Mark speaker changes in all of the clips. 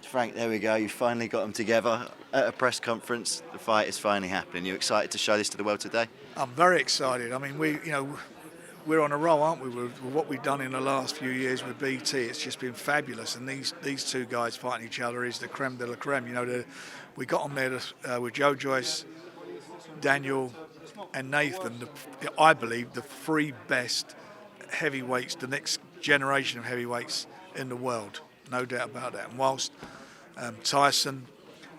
Speaker 1: Frank, there we go. You finally got them together at a press conference. The fight is finally happening. You excited to show this to the world today?
Speaker 2: I'm very excited. I mean, we're on a roll, aren't we? With what we've done in the last few years with BT, it's just been fabulous. And these two guys fighting each other is the creme de la creme. We got them there with Joe Joyce, Daniel, and Nathan. I believe the three best heavyweights, the next generation of heavyweights in the world, no doubt about that. And whilst Tyson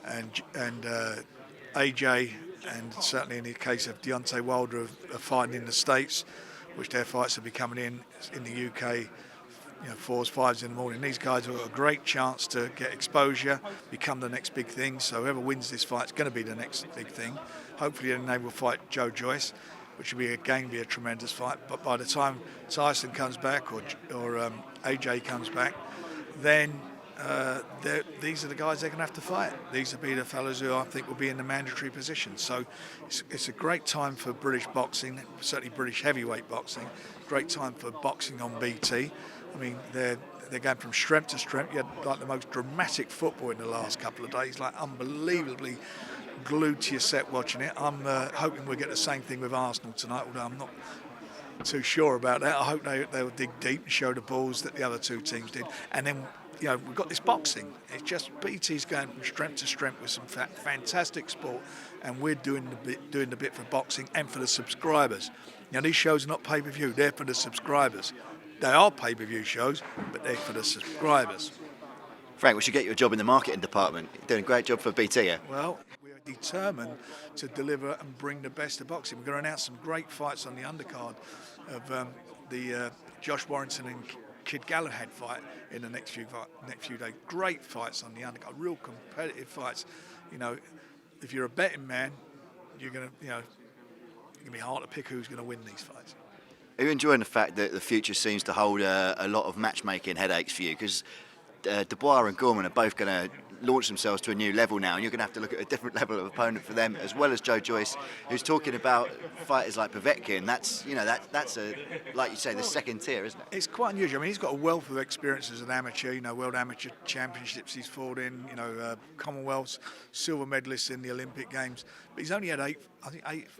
Speaker 2: and AJ, and certainly in the case of Deontay Wilder, are fighting in the States, which their fights will be coming in the UK, 4s, 5s in the morning. These guys have got a great chance to get exposure, become the next big thing. So whoever wins this fight is going to be the next big thing. Hopefully then they will fight Joe Joyce, which will be a tremendous fight. But by the time Tyson comes back or AJ comes back, then these are the guys they're going to have to fight. These will be the fellas who I think will be in the mandatory position. So it's a great time for British boxing, certainly British heavyweight boxing. Great time for boxing on BT. I mean, they're going from strength to strength. You had like the most dramatic football in the last couple of days, like unbelievably glued to your set watching it. I'm hoping we'll get the same thing with Arsenal tonight, although I'm not too sure about that. I hope they'll dig deep and show the balls that the other two teams did. And then, we've got this boxing. It's just BT's going from strength to strength with some fantastic sport, and we're doing the bit for boxing and for the subscribers. These shows are not pay-per-view, they're for the subscribers. They are pay-per-view shows, but they're for the subscribers.
Speaker 1: Frank, we should get you a job in the marketing department. You're doing a great job for BT here.
Speaker 2: Well, we're determined to deliver and bring the best of boxing. We're going to announce some great fights on the undercard of the Josh Warrington and Kid Galahad fight in the next few days. Great fights on the undercard, real competitive fights. If you're a betting man, you're going to be hard to pick who's going to win these fights.
Speaker 1: Are you enjoying the fact that the future seems to hold a lot of matchmaking headaches for you? Because Dubois and Gorman are both going to launch themselves to a new level now, and you're going to have to look at a different level of opponent for them, as well as Joe Joyce, who's talking about fighters like Povetkin. That's like you say, the second tier, isn't it?
Speaker 2: It's quite unusual. I mean, he's got a wealth of experience as an amateur. World Amateur Championships he's fought in. Commonwealths, silver medalist in the Olympic Games. But he's only had eight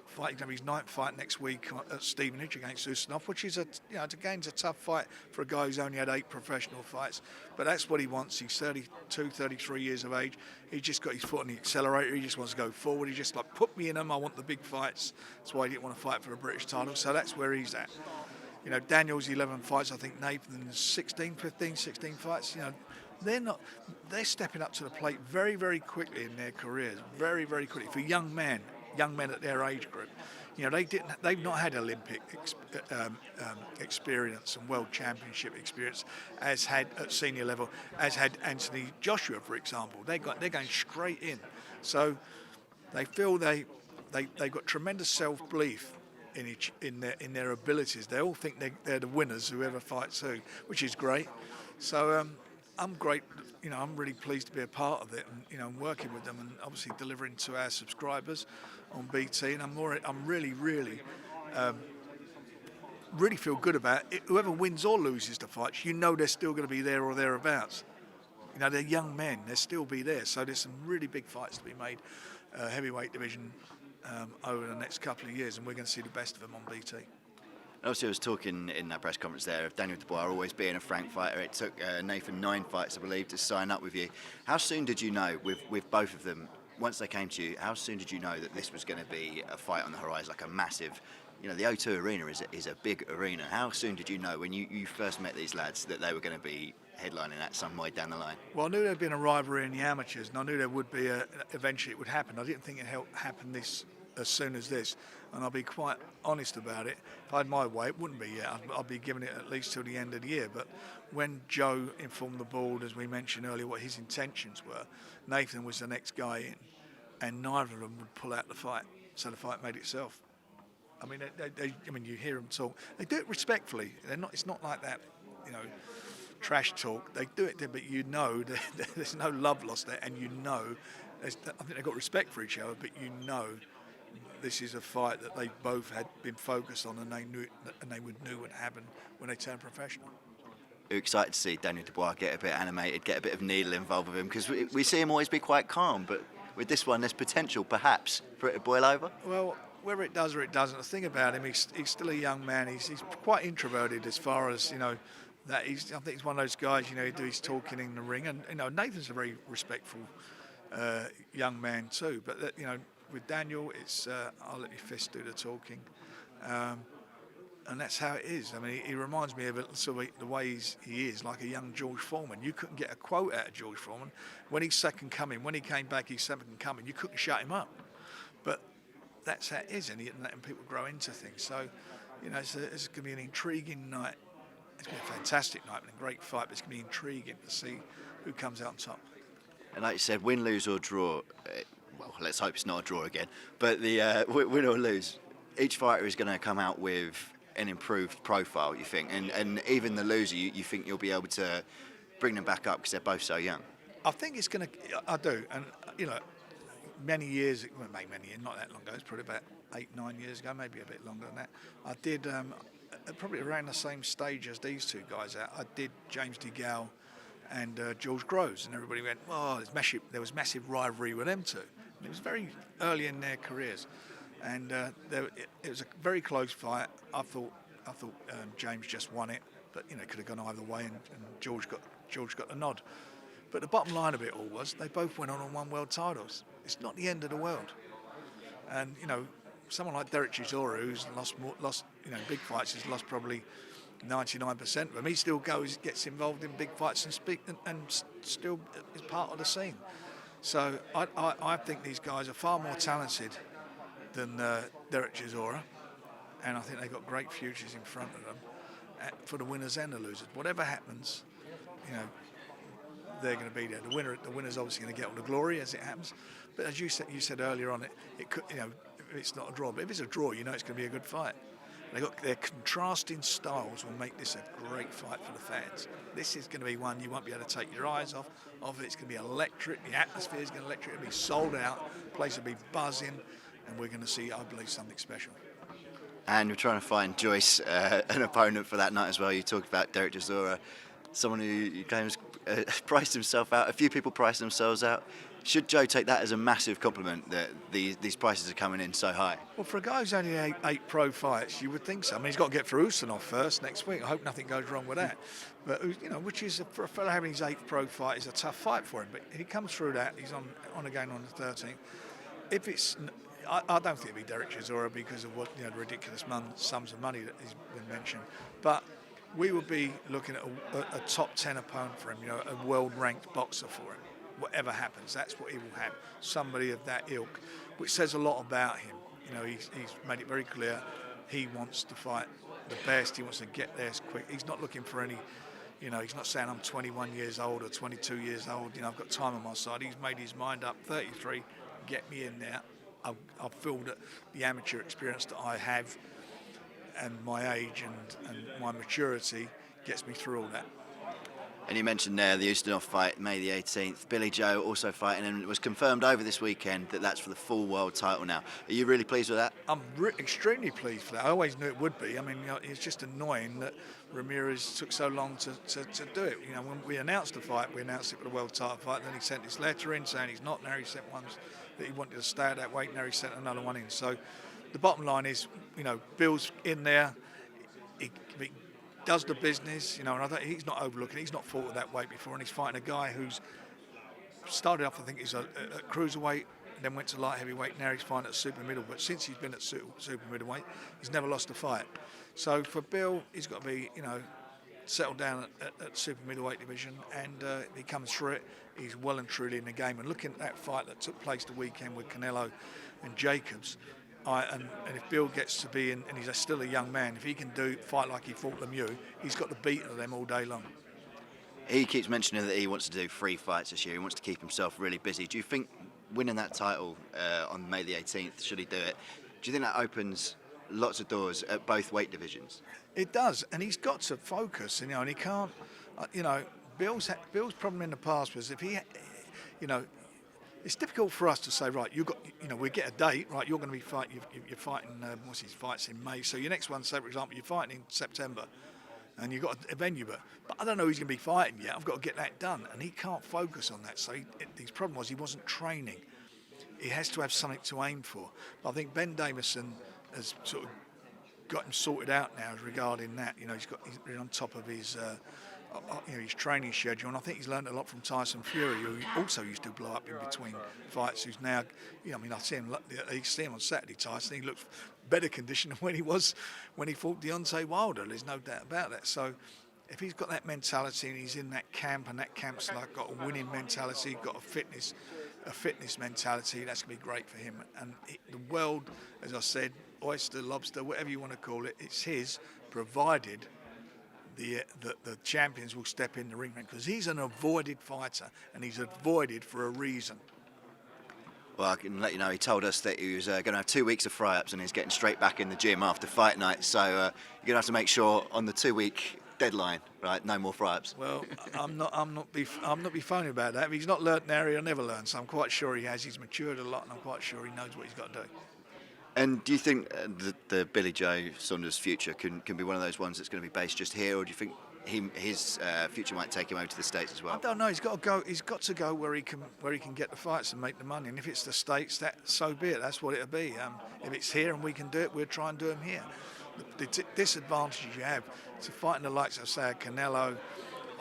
Speaker 2: fights. His ninth fight next week at Stevenage against Ustinov, which is a tough fight for a guy who's only had 8 professional fights. But that's what he wants. He's 32, 33 years of age. He's just got his foot on the accelerator. He just wants to go forward. He just put me in them. I want the big fights. That's why he didn't want to fight for a British title. So that's where he's at. Daniel's 11 fights. I think Nathan's 16 fights. They're stepping up to the plate very, very quickly in their careers. Very, very quickly. For young men at their age group. They've not had Olympic experience and World Championship experience as had at senior level, as had Anthony Joshua, for example. They're going straight in, so they feel they've got tremendous self-belief in their abilities. They all think they're the winners, whoever fights who, which is great. So I'm great. I'm really pleased to be a part of it, and working with them, and obviously delivering to our subscribers on BT. And I'm really feel good about it. Whoever wins or loses the fights, they're still going to be there or thereabouts. They're young men; they'll still be there. So there's some really big fights to be made, heavyweight division, over the next couple of years, and we're going to see the best of them on BT.
Speaker 1: Obviously, I was talking in that press conference there of Daniel Dubois always being a frank fighter. It took Nathan 9 fights, I believe, to sign up with you. How soon did you know, with both of them, once they came to you, how soon did you know that this was going to be a fight on the horizon, like a massive, the O2 Arena is a big arena. How soon did you know, when you first met these lads, that they were going to be headlining that some way down the line?
Speaker 2: Well, I knew there'd been a rivalry in the amateurs, and I knew there would be eventually it would happen. I didn't think it'd happen as soon as this, and I'll be quite honest about it. If I had my way, it wouldn't be yet. I'd be giving it at least till the end of the year. But when Joe informed the board, as we mentioned earlier, what his intentions were, Nathan was the next guy in, and neither of them would pull out the fight. So the fight made itself. I mean, you hear them talk. They do it respectfully. It's not like that, trash talk. They do it, but there's no love lost there, and I think they've got respect for each other, but this is a fight that they both had been focused on, and they knew would happen when they turned professional.
Speaker 1: You're excited to see Daniel Dubois get a bit animated, get a bit of needle involved with him, because we see him always be quite calm, but with this one there's potential perhaps for it to boil over.
Speaker 2: Well, whether it does or it doesn't, the thing about him, he's still a young man. He's quite introverted as far as, that I think he's one of those guys, who do his talking in the ring. And, Nathan's a very respectful young man too. But, with Daniel, it's I'll let your fist do the talking. And that's how it is. I mean, he reminds me of sort of the way he is, like a young George Foreman. You couldn't get a quote out of George Foreman. When he's second coming, when he came back, he's second coming, you couldn't shut him up. But that's how it is, and letting people grow into things. So, it's going to be an intriguing night. It's going to be a fantastic night and a great fight, but it's going to be intriguing to see who comes out on top.
Speaker 1: And like you said, win, lose or draw, well, let's hope it's not a draw again, but the win or lose, each fighter is going to come out with an improved profile, you think, and even the loser, you think you'll be able to bring them back up because they're both so young?
Speaker 2: I think it's going to, I do, and many years, well, many years, not that long ago, it's probably about 8-9 years ago, maybe a bit longer than that, I did, probably around the same stage as these two guys out, I did James DeGale and George Groves, and everybody went, oh, there was massive rivalry with them two. And it was very early in their careers. And it was a very close fight. I thought James just won it, but it could have gone either way, and George got the nod. But the bottom line of it all was they both went on won world titles. It's not the end of the world. And someone like Derek Chisora, who's lost big fights, has lost probably 99% of them. He still gets involved in big fights and still is part of the scene. So I think these guys are far more talented than Derek Chisora, and I think they've got great futures in front of them for the winners and the losers. Whatever happens, they're going to be there. The winner's obviously going to get all the glory as it happens. But as you said earlier on, it could, if it's not a draw, but if it's a draw, it's going to be a good fight. Their contrasting styles will make this a great fight for the fans. This is going to be one you won't be able to take your eyes off of. It's going to be electric. The atmosphere is going to be electric. It'll be sold out. The place will be buzzing. And we're going to see, I believe, something special.
Speaker 1: And we're trying to find Joyce an opponent for that night as well. You talked about Derek Chisora, someone who claims priced himself out. A few people priced themselves out. Should Joe take that as a massive compliment that these prices are coming in so high?
Speaker 2: Well, for a guy who's only eight pro fights, you would think so. I mean, he's got to get through Ustinov first next week. I hope nothing goes wrong with that. But which is for a fellow having his 8th pro fight is a tough fight for him. But he comes through that. He's on again on the 13th. If it's I don't think it'd be Derek Chisora because of what the ridiculous sums of money that has been mentioned. But we would be looking at a top 10 opponent for him, a world-ranked boxer for him. Whatever happens, that's what he will have. Somebody of that ilk, which says a lot about him. He's made it very clear he wants to fight the best. He wants to get there as quick. He's not looking for any. He's not saying I'm 21 years old or 22 years old. I've got time on my side. He's made his mind up. 33, get me in there. I feel that the amateur experience that I have and my age and my maturity gets me through all that.
Speaker 1: And you mentioned there the Ustinov fight, May the 18th. Billy Joe also fighting, and it was confirmed over this weekend that that's for the full world title now. Are you really pleased with that?
Speaker 2: I'm extremely pleased for that. I always knew it would be. I mean, it's just annoying that Ramirez took so long to do it. When we announced the fight, we announced it for the world title fight. Then he sent his letter in saying he's not. Now he sent one that he wanted to stay at that weight. Now he sent another one in. So the bottom line is, Bill's in there. He does the business, and he's not overlooking. He's not fought at that weight before, and he's fighting a guy who's started off, I think, he's a cruiserweight, then went to light heavyweight. Now he's fighting at super middleweight. But since he's been at super middleweight, he's never lost a fight. So for Bill, he's got to be, settled down at super middleweight division, and he comes through it. He's well and truly in the game. And looking at that fight that took place the weekend with Canelo and Jacobs. And if Bill gets to be in, and he's still a young man, if he can fight like he fought Lemieux, he's got the beat of them all day long.
Speaker 1: He keeps mentioning that he wants to do 3 fights this year. He wants to keep himself really busy. Do you think winning that title on May the 18th, should he do it, do you think that opens lots of doors at both weight divisions?
Speaker 2: It does, and he's got to focus, and he can't, Bill's problem in the past was if he, it's difficult for us to say, right, we get a date, right, you're going to be fighting, you're fighting, what's his fights in May, so your next one, say, for example, you're fighting in September, and you've got a venue, but I don't know who's going to be fighting yet. I've got to get that done, and he can't focus on that. So his problem was he wasn't training. He has to have something to aim for. But I think Ben Davison has sort of got him sorted out now regarding that. You know, he's been on top of his his training schedule, and I think he's learned a lot from Tyson Fury, who also used to blow up in between fights. Who's now, I mean, I see him on Saturday. Tyson, he looks better conditioned than when he fought Deontay Wilder. There's no doubt about that. So if he's got that mentality and he's in that camp, and that camp's like got a winning mentality, got a fitness mentality, that's going to be great for him. And the world, as I said, oyster, lobster, whatever you want to call it, it's his, provided the champions will step in the ring, because he's an avoided fighter, and he's avoided for a reason.
Speaker 1: Well, I can let you know, he told us that he was going to have 2 weeks of fry-ups and he's getting straight back in the gym after fight night. So you're going to have to make sure on the 2-week deadline, right, no more fry-ups.
Speaker 2: Well, I'm not be phony about that. If he's not learnt now, he'll never learn. So I'm quite sure he has. He's matured a lot, and I'm quite sure he knows what he's got to do.
Speaker 1: And do you think the Billy Joe Saunders future can be one of those ones that's going to be based just here, or do you think his future might take him over to the States as well?
Speaker 2: I don't know. He's got to go. He's got to go where he can get the fights and make the money. And if it's the States, so be it. That's what it'll be. If it's here and we can do it, we'll try and do them here. The disadvantage you have to fighting the likes of, say, a Canelo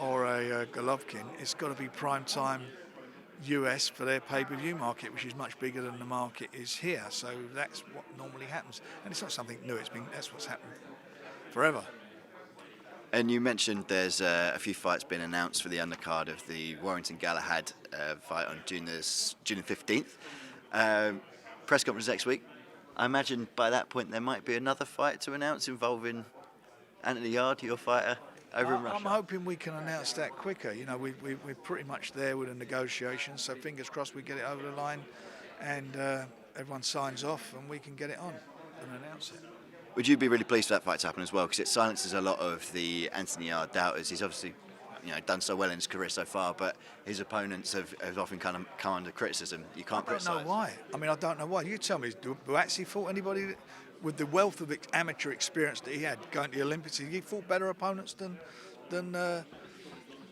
Speaker 2: or a Golovkin, it's got to be prime time US for their pay-per-view market, which is much bigger than the market is here. So that's what normally happens, and it's not something new. That's what's happened forever.
Speaker 1: And you mentioned there's a few fights been announced for the undercard of the Warrington-Galahad fight on June the 15th. Press conference next week. I imagine by that point there might be another fight to announce involving Anthony Yarde, your fighter, over in Russia.
Speaker 2: I'm hoping we can announce that quicker. You know, we're pretty much there with the negotiations, so fingers crossed we get it over the line and everyone signs off and we can get it on and announce it.
Speaker 1: Would you be really pleased for that fight to happen as well? Because it silences a lot of the Anthony Yarde doubters. He's obviously done so well in his career so far, but his opponents have often kind of come under criticism. You can't criticise.
Speaker 2: I don't know why. I mean, I don't know why. You tell me, has Dubois fought anybody with the wealth of amateur experience that he had going to the Olympics? He fought better opponents than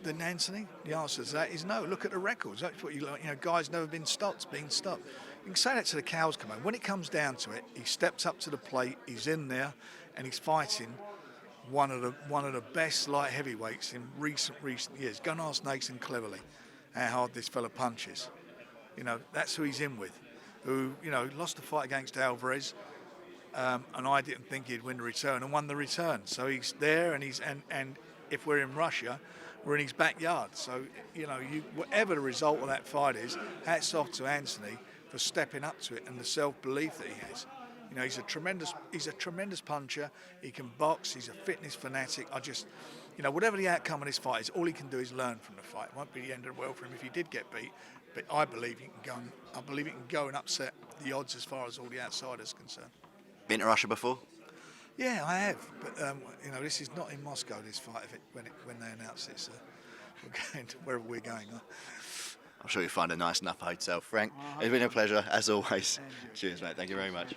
Speaker 2: Anthony? The answer to that is no. Look at the records. That's what guys never been stopped. You can say that to the cows come home. When it comes down to it, he steps up to the plate. He's in there, and he's fighting one of the best light heavyweights in recent years. Go and ask Nathan Cleverly how hard this fella punches. That's who he's in with. Who lost the fight against Alvarez, and I didn't think he'd win the return, and won the return. So he's there, and and if we're in Russia, we're in his backyard. So whatever the result of that fight is, hats off to Anthony for stepping up to it and the self-belief that he has. He's a tremendous puncher. He can box. He's a fitness fanatic. Whatever the outcome of this fight is, all he can do is learn from the fight. It won't be the end of the world for him if he did get beat, but I believe he can go and upset the odds as far as all the outsiders are concerned.
Speaker 1: Been to Russia before?
Speaker 2: Yeah, I have, but this is not in Moscow. This fight, when they announce it, so we're going to wherever we're going.
Speaker 1: I'm sure you'll find a nice enough hotel. Frank, it's been a pleasure as always. Cheers, mate. Thank you very much.